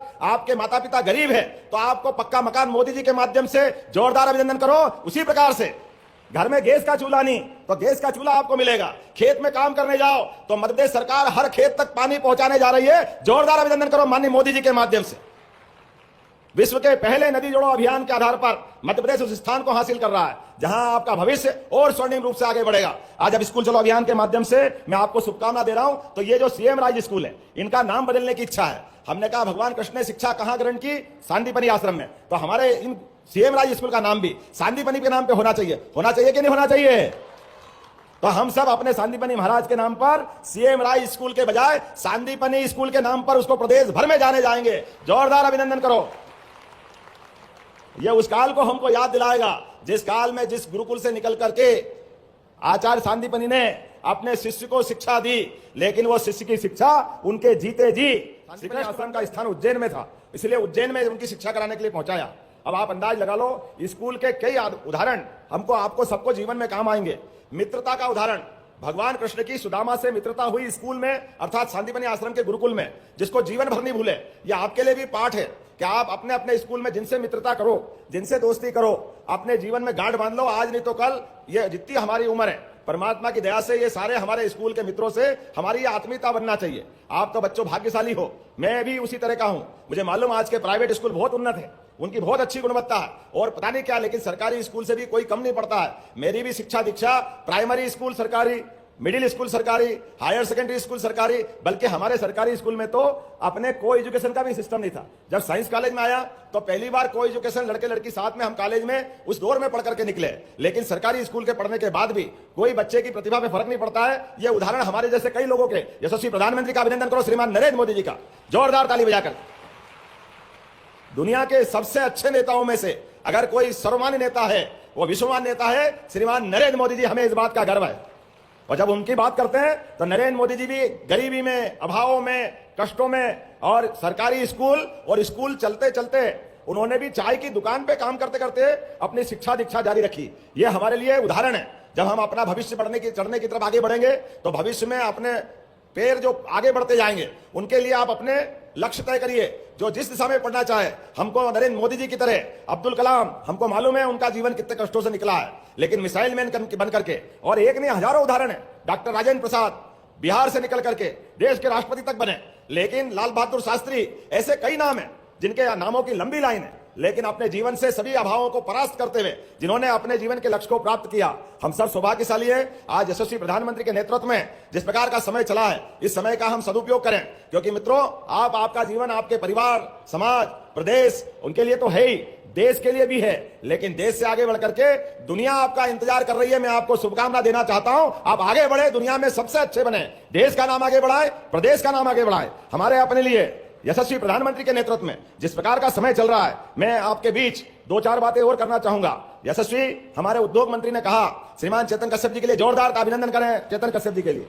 आपके माता पिता गरीब है तो आपको पक्का मकान मोदी जी के माध्यम से जोरदार अभिनंदन करो। उसी प्रकार से घर में गैस का चूल्हा नहीं तो गैस का चूल्हा आपको मिलेगा। खेत में काम करने जाओ तो मध्य प्रदेश सरकार हर खेत तक पानी पहुंचाने जा रही है। जोरदार अभिनंदन करो माननीय मोदी जी के माध्यम से। विश्व के पहले नदी जोड़ो अभियान के आधार पर मध्य प्रदेश उस स्थान को हासिल कर रहा है जहां आपका भविष्य और स्वर्णिम रूप से आगे बढ़ेगा। आज अब स्कूल चलो अभियान के माध्यम से मैं आपको शुभकामना दे रहा हूं। तो ये जो सीएम राज स्कूल है इनका नाम बदलने की इच्छा है। हमने कहा भगवान कृष्ण ने शिक्षा कहां ग्रहण की? सांदीपनि आश्रम में। तो हमारे इन सीएम राज स्कूल का नाम भी सांदीपनि के नाम पे होना चाहिए। होना चाहिए कि नहीं होना चाहिए? तो हम सब अपने सांदीपनि महाराज के नाम पर सीएम राज स्कूल के बजाय सांदीपनि स्कूल के नाम पर उसको प्रदेश भर में जाने जाएंगे। जोरदार अभिनंदन करो। यह उस काल को हमको याद दिलाएगा जिस काल में जिस गुरुकुल से निकल करके आचार्य सांदीपनि ने अपने शिष्य को शिक्षा दी, लेकिन वो शिष्य की शिक्षा उनके जीते जी श्री आश्रम का स्थान उज्जैन में था, इसलिए उज्जैन में उनकी शिक्षा कराने के लिए पहुंचाया। अब आप अंदाज लगा लो स्कूल के कई उदाहरण हमको आपको सबको जीवन में काम आएंगे। मित्रता का उदाहरण, भगवान कृष्ण की सुदामा से मित्रता हुई स्कूल में अर्थात सांदीपनि आश्रम के गुरुकुल में, जिसको जीवन भर नहीं भूले। यह आपके लिए भी पाठ है कि आप अपने अपने स्कूल में जिनसे मित्रता करो, जिनसे दोस्ती करो, अपने जीवन में गांठ बांध लो। आज नहीं तो कल ये जितनी हमारी उम्र है परमात्मा की दया से ये सारे हमारे स्कूल के मित्रों से हमारी ये आत्मीयता बनना चाहिए। आप तो बच्चों भाग्यशाली हो, मैं भी उसी तरह का हूं। मुझे मालूम आज के प्राइवेट स्कूल बहुत उन्नत है, उनकी बहुत अच्छी गुणवत्ता है और पता नहीं क्या, लेकिन सरकारी स्कूल से भी कोई कम नहीं पड़ता है। मेरी भी शिक्षा दीक्षा प्राइमरी स्कूल सरकारी, मिडिल स्कूल सरकारी, हायर सेकेंडरी स्कूल सरकारी, बल्कि हमारे सरकारी स्कूल में तो अपने को एजुकेशन का भी सिस्टम नहीं था। जब साइंस कॉलेज में आया तो पहली बार को एजुकेशन लड़के लड़की साथ में हम कॉलेज में उस दौर में पढ़ करके निकले। लेकिन सरकारी स्कूल के पढ़ने के बाद भी कोई बच्चे की प्रतिभा में फर्क नहीं पड़ता है। यह उदाहरण हमारे जैसे कई लोगों के। यशस्वी प्रधानमंत्री का अभिनंदन करो श्रीमान नरेंद्र मोदी जी का, जोरदार ताली बजाकर। दुनिया के सबसे अच्छे नेताओं में से अगर कोई सर्वमान्य नेता है वो विश्वमान नेता है श्रीमान नरेंद्र मोदी जी। हमें इस बात का गर्व है। और जब उनकी बात करते हैं तो नरेंद्र मोदी जी भी गरीबी में, अभावों में, कष्टों में और सरकारी स्कूल और स्कूल चलते चलते उन्होंने भी चाय की दुकान पे काम करते करते अपनी शिक्षा दीक्षा जारी रखी। ये हमारे लिए उदाहरण है। जब हम अपना भविष्य चढ़ने की तरफ आगे बढ़ेंगे तो भविष्य में अपने पैर जो आगे बढ़ते जाएंगे उनके लिए आप अपने लक्ष्य तय करिए जो जिस दिशा में पढ़ना चाहे। हमको नरेंद्र मोदी जी की तरह अब्दुल कलाम, हमको मालूम है उनका जीवन कितने कष्टों से निकला है, लेकिन मिसाइल मैन बन करके, और एक नहीं हजारों उदाहरण है। डॉक्टर राजेंद्र प्रसाद बिहार से निकल करके देश के राष्ट्रपति तक बने, लेकिन लाल बहादुर शास्त्री, ऐसे कई नाम है जिनके नामों की लंबी लाइन है, लेकिन अपने जीवन से सभी अभावों को परास्त करते हुए जिन्होंने अपने जीवन के लक्ष्य को प्राप्त किया। हम सब सौभाग्यशाली हैं। आज यशस्वी प्रधानमंत्री के नेतृत्व में जिस प्रकार का समय चला है, इस समय का हम सदुपयोग करें, क्योंकि मित्रों आपका जीवन आपके परिवार, समाज, प्रदेश उनके लिए तो है ही, देश के लिए भी है, लेकिन देश से आगे बढ़ करके दुनिया आपका इंतजार कर रही है। मैं आपको शुभकामना देना चाहता हूं, आप आगे बढ़े, दुनिया में सबसे अच्छे बने, देश का नाम आगे बढ़ाए, प्रदेश का नाम आगे बढ़ाए। हमारे अपने लिए यशस्वी प्रधानमंत्री के नेतृत्व में जिस प्रकार का समय चल रहा है, मैं आपके बीच दो चार बातें और करना चाहूंगा। यशस्वी हमारे उद्योग मंत्री ने कहा, श्रीमान चेतन कश्यप जी के लिए जोरदार का अभिनंदन करें। चेतन कश्यप जी के लिए,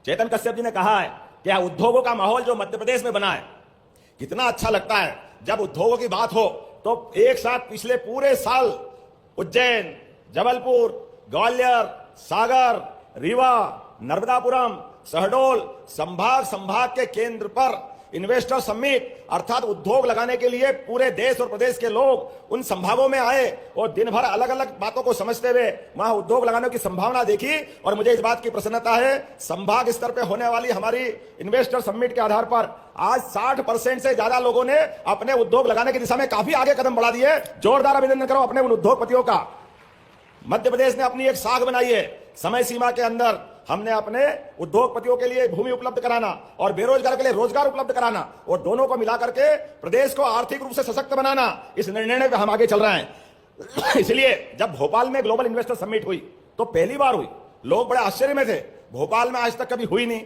चेतन कश्यप जी ने कहा है कि उद्योगों का माहौल जो मध्य प्रदेश में बना है कितना अच्छा लगता है। जब उद्योगों की बात हो तो एक साथ पिछले पूरे साल उज्जैन, जबलपुर, ग्वालियर, सागर, रीवा, नर्मदापुरम, शहडोल संभाग के केंद्र पर इन्वेस्टर समिट अर्थात उद्योग लगाने के लिए पूरे देश और प्रदेश के लोग उन संभागों में आए और दिन भर अलग अलग बातों को समझते हुए वहां उद्योग लगाने की संभावना देखी। और मुझे इस बात की प्रसन्नता है, संभाग स्तर पर होने वाली हमारी इन्वेस्टर समिट के आधार पर आज 60% से ज्यादा लोगों ने अपने उद्योग लगाने की दिशा में काफी आगे कदम बढ़ा दिए। जोरदार अभिनंदन करो अपने उन उद्योगपतियों का। मध्य प्रदेश ने अपनी एक साख बनाई है, समय सीमा के अंदर हमने अपने उद्योगपतियों के लिए भूमि उपलब्ध कराना और बेरोजगार के लिए रोजगार उपलब्ध कराना और दोनों को मिलाकर के प्रदेश को आर्थिक रूप से सशक्त बनाना, इस निर्णय पे हम आगे चल रहे हैं। इसलिए जब भोपाल में ग्लोबल इन्वेस्टर समिट हुई तो पहली बार हुई, लोग बड़े आश्चर्य में थे, भोपाल में आज तक कभी हुई नहीं।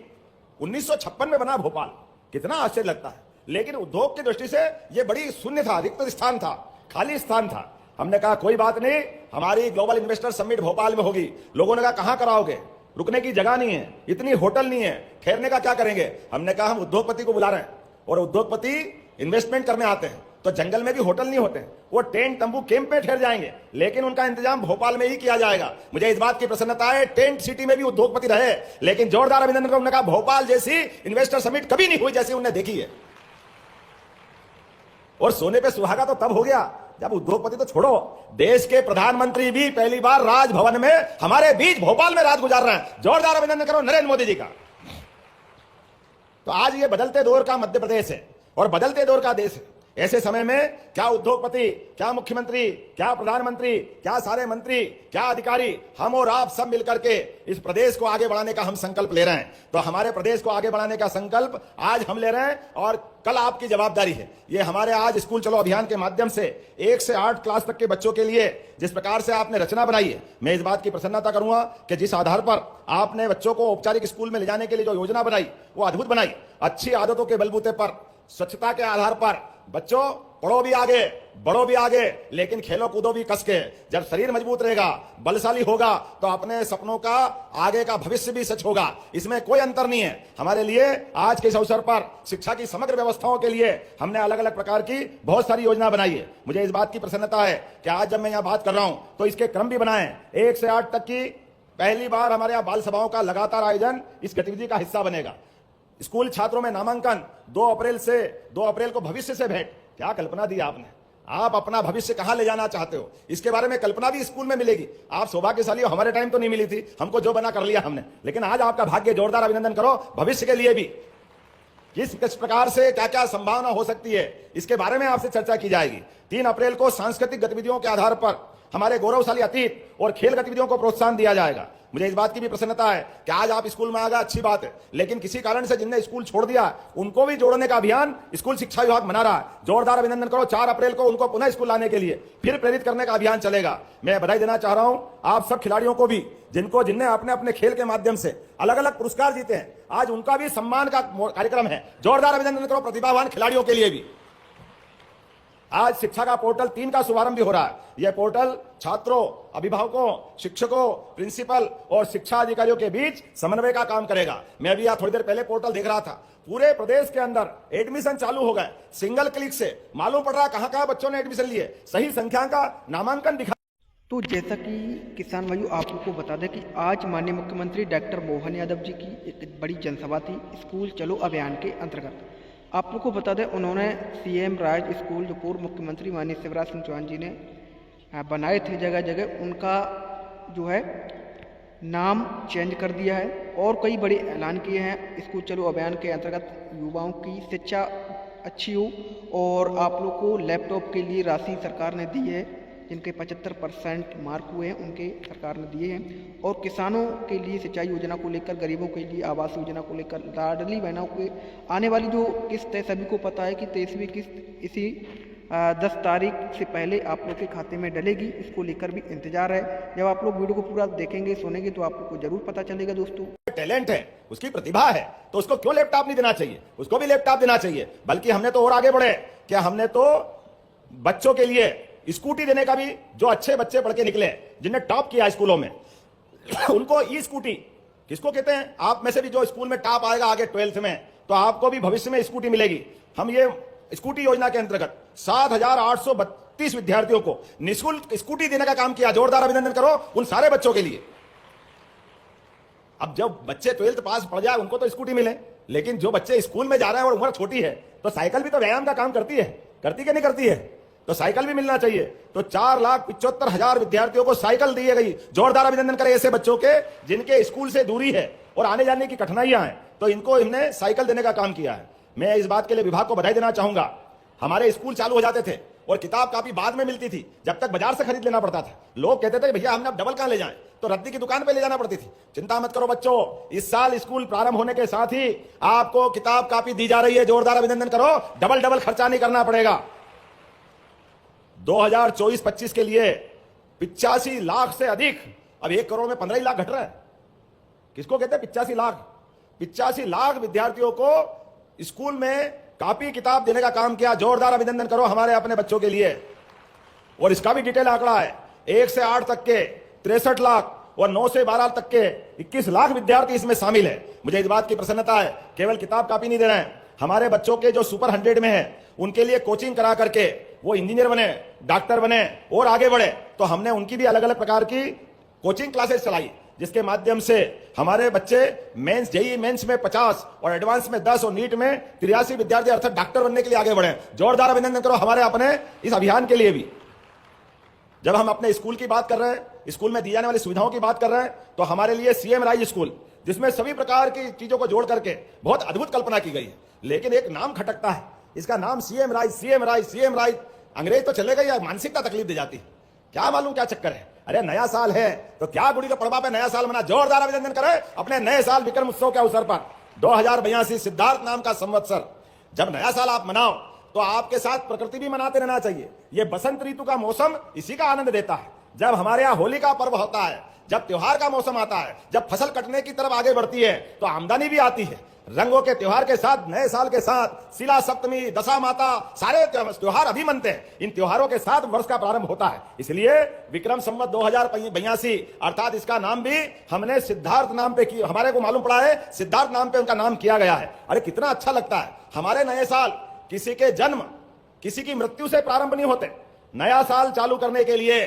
1956 में बना भोपाल, कितना आश्चर्य लगता है, लेकिन उद्योग की दृष्टि से यह बड़ी शून्य था, रिक्त स्थान था, खाली स्थान था। हमने कहा कोई बात नहीं, हमारी ग्लोबल इन्वेस्टर समिट भोपाल में होगी। लोगों ने कहा कहां कराओगे, रुकने की जगह नहीं है, इतनी होटल नहीं है, ठहरने का क्या करेंगे। हमने कहा हम उद्योगपति को बुला रहे हैं और उद्योगपति इन्वेस्टमेंट करने आते हैं तो जंगल में भी होटल नहीं होते, वो टेंट तंबू कैंप में ठहर जाएंगे, लेकिन उनका इंतजाम भोपाल में ही किया जाएगा। मुझे इस बात की प्रसन्नता है, टेंट सिटी में भी उद्योगपति रहे, लेकिन जोरदार अभिनंदन करो, उन्होंने कहा भोपाल जैसी इन्वेस्टर समिट कभी नहीं हुई जैसी उन्हें देखी है। और सोने पे सुहागा तो तब हो गया जब उद्योगपति तो छोड़ो, देश के प्रधानमंत्री भी पहली बार राजभवन में हमारे बीच भोपाल में रात गुजार रहे हैं। जोरदार अभिनंदन करो नरेंद्र मोदी जी का। तो आज ये बदलते दौर का मध्य प्रदेश है और बदलते दौर का देश है। ऐसे समय में क्या उद्योगपति, क्या मुख्यमंत्री, क्या प्रधानमंत्री, क्या सारे मंत्री, क्या अधिकारी, हम और आप सब मिलकर के इस प्रदेश को आगे बढ़ाने का हम संकल्प ले रहे हैं। तो हमारे प्रदेश को आगे बढ़ाने का संकल्प आज हम ले रहे हैं और कल आपकी जवाबदारी है। ये हमारे आज स्कूल चलो अभियान के माध्यम से 1 से 8 क्लास तक के बच्चों के लिए जिस प्रकार से आपने रचना बनाई है, मैं इस बात की प्रसन्नता करूंगा कि जिस आधार पर आपने बच्चों को औपचारिक स्कूल में ले जाने के लिए जो योजना बनाई वो अद्भुत बनाई। अच्छी आदतों के बलबूते पर, स्वच्छता के आधार पर, बच्चों पढ़ो भी आगे, बढ़ो भी आगे, लेकिन खेलो कूदो भी कस के। जब शरीर मजबूत रहेगा, बलशाली होगा, तो अपने सपनों का आगे का भविष्य भी सच होगा। इसमें कोई अंतर नहीं है। हमारे लिए आज के इस अवसर पर शिक्षा की समग्र व्यवस्थाओं के लिए हमने अलग अलग प्रकार की बहुत सारी योजना बनाई है। मुझे इस बात की प्रसन्नता है कि आज जब मैं यहाँ बात कर रहा हूं तो इसके क्रम भी बनाए। 1 से 8 तक की पहली बार हमारे यहाँ बाल सभाओं का लगातार आयोजन इस गतिविधि का हिस्सा बनेगा। स्कूल छात्रों में नामांकन 2 अप्रैल को भविष्य से भेंट। क्या कल्पना दी आपने, आप अपना भविष्य कहां ले जाना चाहते हो, इसके बारे में कल्पना भी स्कूल में मिलेगी। आप सौभाग्यशाली हो, हमारे टाइम तो नहीं मिली थी, हमको जो बना कर लिया हमने, लेकिन आज आपका भाग्य। जोरदार अभिनंदन करो भविष्य के लिए भी। किस प्रकार से क्या क्या संभावना हो सकती है, इसके बारे में आपसे चर्चा की जाएगी। 3 अप्रैल को सांस्कृतिक गतिविधियों के आधार पर हमारे गौरवशाली अतीत और खेल गतिविधियों को प्रोत्साहन दिया जाएगा। मुझे इस बात की भी प्रसन्नता है कि आज आप स्कूल में आ गए, अच्छी बात है, लेकिन किसी कारण से जिनने स्कूल छोड़ दिया उनको भी जोड़ने का अभियान स्कूल शिक्षा विभाग मना रहा है। जोरदार अभिनंदन करो। 4 अप्रैल को उनको पुनः स्कूल लाने के लिए फिर प्रेरित करने का अभियान चलेगा। मैं बधाई देना चाह रहा हूं आप सब खिलाड़ियों को भी, जिनने अपने अपने खेल के माध्यम से अलग अलग पुरस्कार जीते हैं। आज उनका भी सम्मान का कार्यक्रम है। जोरदार अभिनंदन करो प्रतिभावान खिलाड़ियों के लिए भी। आज शिक्षा का पोर्टल 3 का शुभारंभ भी हो रहा है। यह पोर्टल छात्रों, अभिभावकों, शिक्षकों, प्रिंसिपल और शिक्षा अधिकारियों के बीच समन्वय का काम करेगा। मैं अभी यहाँ थोड़ी देर पहले पोर्टल देख रहा था। पूरे प्रदेश के अंदर एडमिशन चालू हो गए। सिंगल क्लिक से मालूम पड़ रहा कहां कहां बच्चों ने एडमिशन लिए, सही संख्या का नामांकन दिखा। तो जैसा कि किसान भाइयों आप लोग को बता दें कि आज माननीय मुख्यमंत्री डॉक्टर मोहन यादव जी की एक बड़ी जनसभा थी स्कूल चलो अभियान के अंतर्गत। आप लोग को बता दें उन्होंने सीएम राज स्कूल जो पूर्व मुख्यमंत्री माननीय शिवराज सिंह चौहान जी ने बनाए थे जगह जगह, उनका जो है नाम चेंज कर दिया है और कई बड़े ऐलान किए हैं। स्कूल चलो अभियान के अंतर्गत युवाओं की शिक्षा अच्छी हो और आप लोग को लैपटॉप के लिए राशि सरकार ने दी है। जिनके 75% मार्क हुए हैं उनके सरकार ने दिए हैं। और किसानों के लिए सिंचाई योजना को लेकर, गरीबों के लिए आवास योजना को लेकर, लाडली बहनों के आने वाली जो किस्त है सभी को पता है कि 23वीं किस्त इसी 10 तारीख से पहले आप लोग के खाते में डलेगी। इसको लेकर भी इंतजार है। जब आप लोग वीडियो को पूरा देखेंगे, सुनेंगे तो आप लोग को जरूर पता चलेगा। दोस्तों टैलेंट है, उसकी प्रतिभा है, तो उसको क्यों लैपटॉप नहीं देना चाहिए, उसको भी लैपटॉप देना चाहिए। बल्कि हमने तो और आगे बढ़े, क्या हमने तो बच्चों के लिए स्कूटी देने का भी, जो अच्छे बच्चे पढ़ के निकले, जिनने टॉप किया स्कूलों में, उनको ई स्कूटी किसको कहते हैं, आप में से भी जो स्कूल में टॉप आएगा आगे 12th में, तो आपको भी भविष्य में स्कूटी मिलेगी। हम ये स्कूटी योजना के अंतर्गत 7,832 विद्यार्थियों को निःशुल्क स्कूटी देने का काम किया। जोरदार अभिनंदन करो उन सारे बच्चों के लिए। अब जब बच्चे 12th पास पढ़ जाए उनको तो स्कूटी मिले, लेकिन जो बच्चे स्कूल में जा रहे हैं और उम्र छोटी है, तो साइकिल भी तो व्यायाम का काम करती है, करती कि नहीं करती है, तो साइकिल भी मिलना चाहिए। तो 4,75,000 विद्यार्थियों को साइकिल दी गई। जोरदार अभिनंदन करें ऐसे बच्चों के जिनके स्कूल से दूरी है और आने जाने की कठिनाइयां हैं, तो इनको हमने साइकिल देने का काम किया है। मैं इस बात के लिए विभाग को बधाई देना चाहूंगा। हमारे स्कूल चालू हो जाते थे और किताब कापी बाद में मिलती थी, जब तक बाजार से खरीद लेना पड़ता था। लोग कहते थे भैया हमने अब डबल कहां ले जाएं, तो रद्दी की दुकान पे ले जाना पड़ती थी। चिंता मत करो बच्चों, इस साल स्कूल प्रारंभ होने के साथ ही आपको किताब कापी दी जा रही है। जोरदार अभिनंदन करो, डबल खर्चा नहीं करना पड़ेगा। 2024-25 के लिए 85 लाख से अधिक, अब 1 करोड़ में 15 लाख घट रहा है। किसको कहते हैं 85 लाख? 85 लाख विद्यार्थियों को स्कूल में कापी किताब देने का काम किया। जोरदार अभिनंदन करो हमारे अपने बच्चों के लिए। और इसका भी डिटेल आंकड़ा है, 1 से 8 तक के 63 लाख और 9 से 12 तक के 21 लाख विद्यार्थी इसमें शामिल है। मुझे इस बात की प्रसन्नता है, केवल किताब कापी नहीं दे रहे हैं, हमारे बच्चों के जो सुपर 100 में है उनके लिए कोचिंग करा करके वो इंजीनियर बने, डॉक्टर बने और आगे बढ़े, तो हमने उनकी भी अलग अलग प्रकार की कोचिंग क्लासेस चलाई, जिसके माध्यम से हमारे बच्चे मेंस जेईई मेंस में 50 और एडवांस में 10 और नीट में 83 विद्यार्थी अर्थात डॉक्टर बनने के लिए आगे बढ़े। जोरदार अभिनंदन करो हमारे अपने इस अभियान के लिए भी। जब हम अपने स्कूल की बात कर रहे हैं, स्कूल में दी जाने वाली सुविधाओं की बात कर रहे हैं, तो हमारे लिए सीएम राइज स्कूल, जिसमें सभी प्रकार की चीजों को जोड़ करके बहुत अद्भुत कल्पना की गई है। लेकिन एक नाम खटकता है, इसका नाम CM rise, CM rise, CM rise. अंग्रेज तो चले गए या मानसिकता तकलीफ दे जाती है, क्या मालूम क्या चक्कर है। अरे नया साल है तो क्या गुड़ी का पड़वा पे नया साल मना। जोरदार अभिनंदन करें अपने नए साल विक्रम उत्सव के अवसर पर। 2082 सिद्धार्थ नाम का संवत्सर, जब नया साल आप मनाओ तो आपके साथ प्रकृति भी मनाते रहना चाहिए। ये बसंत ऋतु का मौसम इसी का आनंद देता है। जब हमारे यहाँ होली का पर्व होता है, जब त्योहार का मौसम आता है, जब फसल कटने की तरफ आगे बढ़ती है, तो आमदनी भी आती है। रंगों के त्योहार के साथ, नए साल के साथ शिला सप्तमी, दशा माता, सारे त्योहार अभी मनते हैं। इन त्योहारों के साथ वर्ष का प्रारंभ होता है। इसलिए विक्रम संवत 2082 अर्थात इसका नाम भी हमने सिद्धार्थ नाम पे किया। हमारे को मालूम पड़ा है सिद्धार्थ नाम पे उनका नाम किया गया है। अरे कितना अच्छा लगता है। हमारे नए साल किसी के जन्म, किसी की मृत्यु से प्रारंभ नहीं होते। नया साल चालू करने के लिए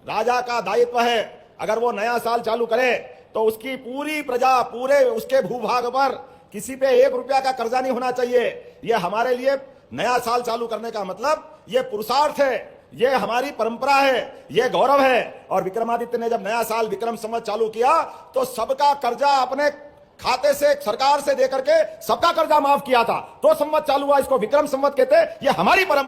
राजा का दायित्व है। अगर वो नया साल चालू करे तो उसकी पूरी प्रजा, पूरे उसके भूभाग पर किसी पे 1 रुपया का कर्जा नहीं होना चाहिए। ये हमारे लिए नया साल चालू करने का मतलब ये पुरुषार्थ है, ये हमारी परंपरा है, ये गौरव है। और विक्रमादित्य ने जब नया साल विक्रम संवत चालू किया तो सबका कर्जा अपने खाते से, सरकार से देकर के सबका कर्जा माफ किया था। तो संवत चालू हुआ, इसको विक्रम संवत कहते हैं। ये हमारी परंपरा